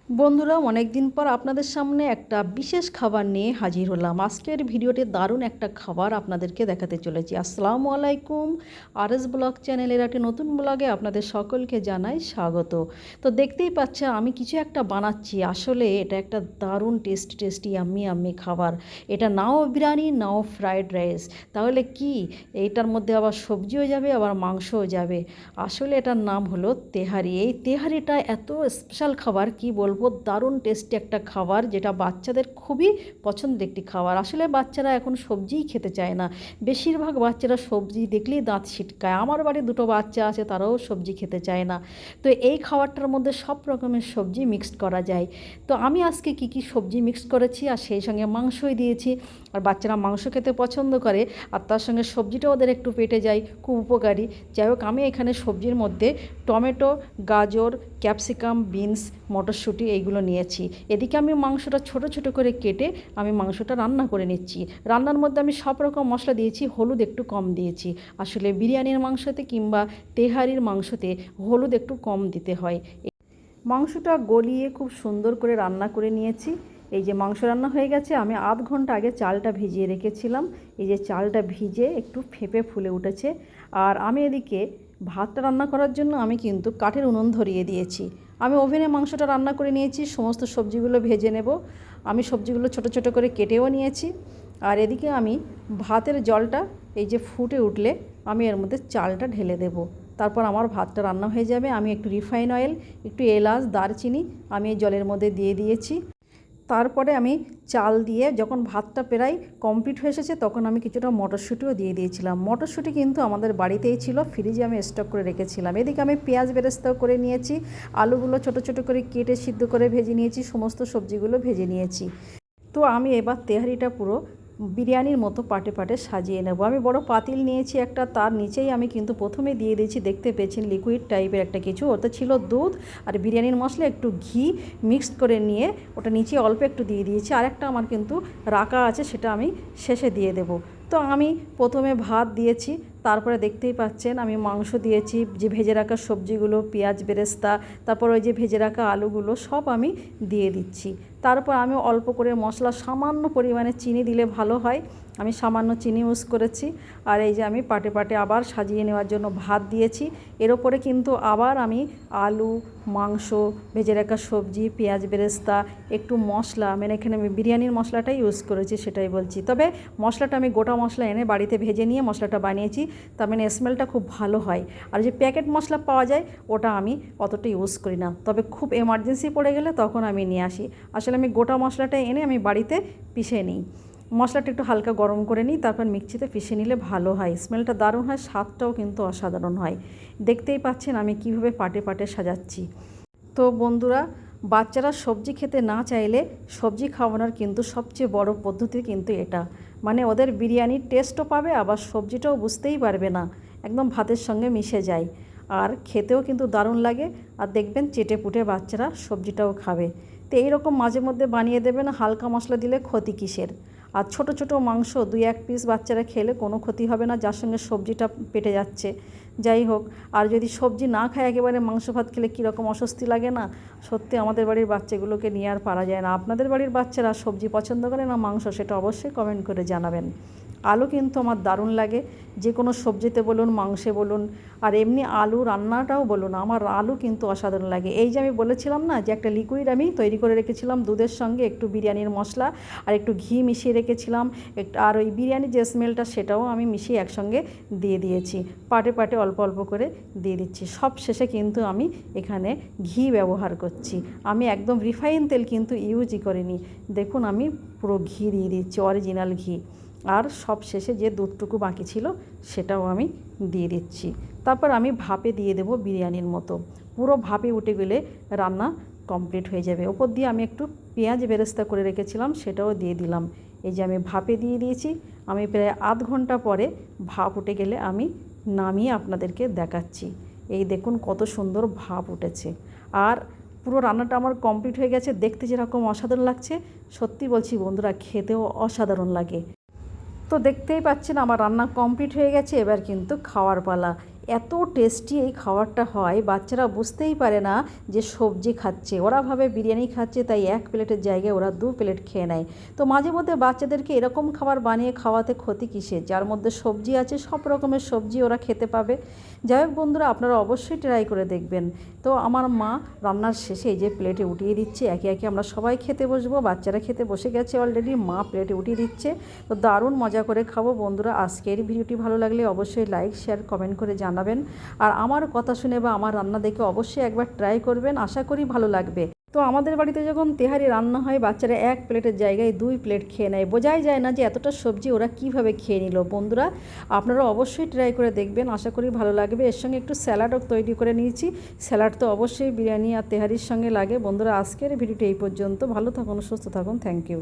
বন্ধুরা, অনেক দিন পর আপনাদের সামনে একটা বিশেষ খাবার নিয়ে হাজির হলাম। আজকের ভিডিওতে দারুণ একটা খাবার আপনাদেরকে দেখাতে চলেছি। আসসালামু আলাইকুম। আরএস ব্লগ চ্যানেলের একটি নতুন ব্লগে আপনাদের সকলকে জানাই স্বাগত। তো দেখতেই পাচ্ছেন আমি কিছু একটা বানাচ্ছি। আসলে এটা একটা দারুণ টেস্টি ইয়াম্মি খাবার। এটা নাও বিরিয়ানি নাও ফ্রায়েড রাইস, তাহলে কি এইটার মধ্যে আবার সবজিও যাবে আবার মাংসও যাবে। আসলে এটার নাম হলো তেহারি। এই তেহারিটা এত স্পেশাল খাবার কি বলবো, দারুণ টেস্টি একটা খাবার, যেটা বাচ্চাদের খুবই পছন্দের একটি খাবার। আসলে বাচ্চারা এখন সবজিই খেতে চায় না। বেশিরভাগ বাচ্চারা সবজি দেখলেই দাঁত ছিটকায়। আমার বাড়ি দুটো বাচ্চা আছে, তারাও সবজি খেতে চায় না। তো এই খাবারটার মধ্যে সব রকমের সবজি মিক্সড করা যায়। তো আমি আজকে কি সবজি মিক্সড করেছি আর সেই সঙ্গে মাংসই দিয়েছি। আর বাচ্চারা মাংস খেতে পছন্দ করে, আর তার সঙ্গে সবজিটা ওদের একটু পেটে যায়, খুব উপকারী। যাই হোক, আমি এখানে সবজির মধ্যে টমেটো, গাজর, ক্যাপসিকাম, বিনস, মটরশুঁটি এইগুলো নিয়েছি। এদিকে আমি মাংসটা ছোট ছোট করে কেটে আমি মাংসটা রান্না করে নিচ্ছি। রান্নার মধ্যে আমি সব রকম মশলা দিয়েছি, হলুদ একটু কম দিয়েছি। আসলে বিরিয়ানির মাংসতে কিংবা তেহারির মাংসতে হলুদ একটু কম দিতে হয়। মাংসটা গলিয়ে খুব সুন্দর করে রান্না করে নিয়েছি। এই যে মাংস রান্না হয়ে গেছে, আমি আধ ঘন্টা আগে চালটা ভিজিয়ে রেখেছিলাম। এই যে চালটা ভিজে একটু ফেঁপে ফুলে উঠেছে। আর আমি এদিকে ভাতটা রান্না করার জন্য আমি কিন্তু কাঠের উনুন ধরিয়ে দিয়েছি। আমি ওভেনে মাংসটা রান্না করে নিয়েছি, সমস্ত সবজিগুলো ভেজে নেব। আমি সবজিগুলো ছোট ছোট করে কেটেও নিয়েছি। আর এদিকে আমি ভাতের জলটা এই যে ফুটে উঠলে আমি এর মধ্যে চালটা ঢেলে দেব। তারপর আমার ভাতটা রান্না হয়ে যাবে। আমি একটু রিফাইন অয়েল, একটু এলাচ, দারচিনি আমি এই জলের মধ্যে দিয়ে দিয়েছি। তারপরে আমি চাল দিয়ে যখন ভাতটা প্রায় কমপ্লিট হয়ে এসেছে, তখন আমি কিছুটা মটরশুঁটিও দিয়ে দিয়েছিলাম। মটরশুঁটি কিন্তু আমাদের বাড়িতেই ছিল, ফ্রিজে আমি স্টক করে রেখেছিলাম। এদিকে আমি পেঁয়াজ বেরেস্তাও করে নিয়েছি, আলুগুলো ছোট ছোট করে কেটে সিদ্ধ করে ভেজে নিয়েছি, সমস্ত সবজিগুলো ভেজে নিয়েছি। তো আমি এবার তেহারিটা পুরো বিরিয়ানির মতো পাটে পাটে সাজিয়ে নেব। আমি বড় পাতিল নিয়েছি একটা, তার নিচেই আমি কিন্তু প্রথমে দিয়ে দিয়েছি, দেখতে পেয়েছেন লিকুইড টাইপের একটা কিছু, ওটা ছিল দুধ আর বিরিয়ানির মশলা, একটু ঘি মিক্সড করে নিয়ে ওটা নিচে অল্প একটু দিয়ে দিয়েছি। আরেকটা আমার কিন্তু রাখা আছে, সেটা আমি শেষে দিয়ে দেব। তো আমি প্রথমে ভাত দিয়েছি, তারপরে দেখতেই পাচ্ছেন আমি মাংস দিয়েছি, যে ভেজে রাখা সবজিগুলো, পেঁয়াজ বেরেস্তা, তারপর ওই যে ভেজে রাখা আলুগুলো সব আমি দিয়ে দিচ্ছি। তারপর আমি অল্প করে মশলা, সামান্য পরিমাণে চিনি দিলে ভালো হয়, আমি সামান্য চিনি ইউজ করেছি। আর এই যে আমি পাটে পাটে আবার সাজিয়ে নেওয়ার জন্য ভাত দিয়েছি। এর ওপরে কিন্তু আবার আমি আলু, মাংস, ভেজে রাখা সবজি, পেঁয়াজ বেরেস্তা, একটু মশলা, মানে এখানে আমি বিরিয়ানির মশলাটাই ইউজ করেছি, সেটাই বলছি। তবে মশলাটা আমি গোটা মশলা এনে বাড়িতে ভেজে নিয়ে মশলাটা বানিয়েছি, তার মানে স্মেলটা খুব ভালো হয়। আর যে প্যাকেট মশলা পাওয়া যায় ওটা আমি অতটা ইউজ করি না, তবে খুব এমার্জেন্সি পড়ে গেলে তখন আমি নিয়ে আসি। আসলে আমি গোটা মশলাটা এনে আমি বাড়িতে পিষে নিই। মশলাটা একটু হালকা গরম করে নিই, তারপর মিক্সিতে পিষে নিলে ভালো হয়, স্মেলটা দারুণ হয়, স্বাদটাও কিন্তু অসাধারণ হয়। দেখতেই পাচ্ছেন আমি কিভাবে পাটে পাটে সাজাচ্ছি। তো বন্ধুরা, বাচ্চারা সবজি খেতে না চাইলে সবজি খাওয়ানোর কিন্তু সবচেয়ে বড় পদ্ধতি কিন্তু এটা। মানে ওদের বিরিয়ানির টেস্টও পাবে, আবার সবজিটাও বুঝতেই পারবে না, একদম ভাতের সঙ্গে মিশে যায়। আর খেতেও কিন্তু দারুণ লাগে, আর দেখবেন চেটে পুটে বাচ্চারা সবজিটাও খাবে। তো এইরকম মাঝে মধ্যে বানিয়ে দেবেন, হালকা মশলা দিলে ক্ষতি কিসের। আর ছোট ছোট মাংস 2-1 পিস বাচ্চারা খেলে কোনো ক্ষতি হবে না, যার সঙ্গে সবজিটা পেটে যাচ্ছে। যাই হোক, আর যদি সবজি না খায় একেবারে মাংস ভাত খেলে কীরকম অস্বস্তি লাগে না। সত্যি আমাদের বাড়ির বাচ্চাগুলোকে নিয়ে আর পারা যায় না। আপনাদের বাড়ির বাচ্চারা সবজি পছন্দ করে না মাংস, সেটা অবশ্যই কমেন্ট করে জানাবেন। আলু কিন্তু আমার দারুণ লাগে, যে কোনো সবজিতে বলুন, মাংসে বলুন, আর এমনি আলু রান্নাটাও বলুন, আমার আলু কিন্তু অসাধারণ লাগে। এই যে আমি বলেছিলাম না যে একটা লিকুইড আমি তৈরি করে রেখেছিলাম দুধের সঙ্গে, একটু বিরিয়ানির মশলা আর একটু ঘি মিশিয়ে রেখেছিলাম, একটু আর ওই বিরিয়ানির যে স্মেলটা সেটাও আমি মিশিয়ে একসঙ্গে দিয়ে দিয়েছি, পাটে পাটে অল্প অল্প করে দিয়ে দিচ্ছি। সব শেষে কিন্তু আমি এখানে ঘি ব্যবহার করছি, আমি একদম রিফাইন তেল কিন্তু ইউজই করিনি। দেখুন আমি পুরো ঘি দিয়ে দিচ্ছি, অরিজিনাল ঘি। আর সব শেষে যে দুধটুকু বাকি ছিল সেটাও আমি দিয়ে দিচ্ছি। তারপর আমি ভাপে দিয়ে দেব বিরিয়ানির মতো, পুরো ভাপে উঠে গেলে রান্না কমপ্লিট হয়ে যাবে। ওপর দিয়ে আমি একটু পেঁয়াজ বেরেস্তা করে রেখেছিলাম, সেটাও দিয়ে দিলাম। এই যে আমি ভাপে দিয়ে দিয়েছি। আমি প্রায় আধ ঘন্টা পরে ভাপ উঠে গেলে আমি নামিয়ে আপনাদেরকে দেখাচ্ছি। এই দেখুন কত সুন্দর ভাপ উঠেছে। আর পুরো রান্নাটা আমার কমপ্লিট হয়ে গেছে, দেখতে যেরকম অসাধারণ লাগছে, সত্যি বলছি বন্ধুরা, খেতেও অসাধারণ লাগে। তো দেখতেই পাচ্ছেন আমার রান্না কমপ্লিট হয়ে গেছে, এবার কিন্তু খাওয়ার পালা। এত টেস্টি এই খাবারটা হয়, বাচ্চারা বুঝতেই পারে না যে সবজি খাচ্ছে, ওরা ভাবে বিরিয়ানি খাচ্ছে, তাই এক প্লেটের জায়গায় ওরা 2 প্লেট খেয়ে নেয়। তো মাঝে মধ্যে বাচ্চাদেরকে এরকম খাবার বানিয়ে খাওয়াতে ক্ষতি কিসের, যার মধ্যে সবজি আছে, সব রকমের সবজি ওরা খেতে পাবে। যাই হোক বন্ধুরা, আপনারা অবশ্যই ট্রাই করে দেখবেন। তো আমার মা রান্নার শেষে এই যে প্লেটে উঠিয়ে দিচ্ছে, একে একে আমরা সবাই খেতে বসবো। বাচ্চারা খেতে বসে গেছে অলরেডি, মা প্লেটে উঠিয়ে দিচ্ছে। তো দারুণ মজা করে খাবো বন্ধুরা। আজকের ভিডিওটি ভালো লাগলে অবশ্যই লাইক শেয়ার কমেন্ট করে জানাবেন। আর আমার কথা শুনে বা আমার রান্না দেখে অবশ্যই একবার ট্রাই করবেন, আশা করি ভালো লাগবে। তো আমাদের বাড়িতে যখন তেহারি রান্না হয়, বাচ্চারা এক প্লেটের জায়গায় 2 প্লেট খেয়ে নেয়। বোঝাই যায় না যে এতটা সবজি ওরা কিভাবে খেয়ে নিল। বন্ধুরা, আপনারা অবশ্যই ট্রাই করে দেখবেন, আশা করি ভালো লাগবে। এর সঙ্গে একটু স্যালাডও তৈরি করে নিয়েছি। স্যালাড তো অবশ্যই বিরিয়ানি আর তেহারির সঙ্গে লাগে। বন্ধুরা, আজকের ভিডিওটি এই পর্যন্ত। ভালো থাকুন, সুস্থ থাকুন, থ্যাংক ইউ।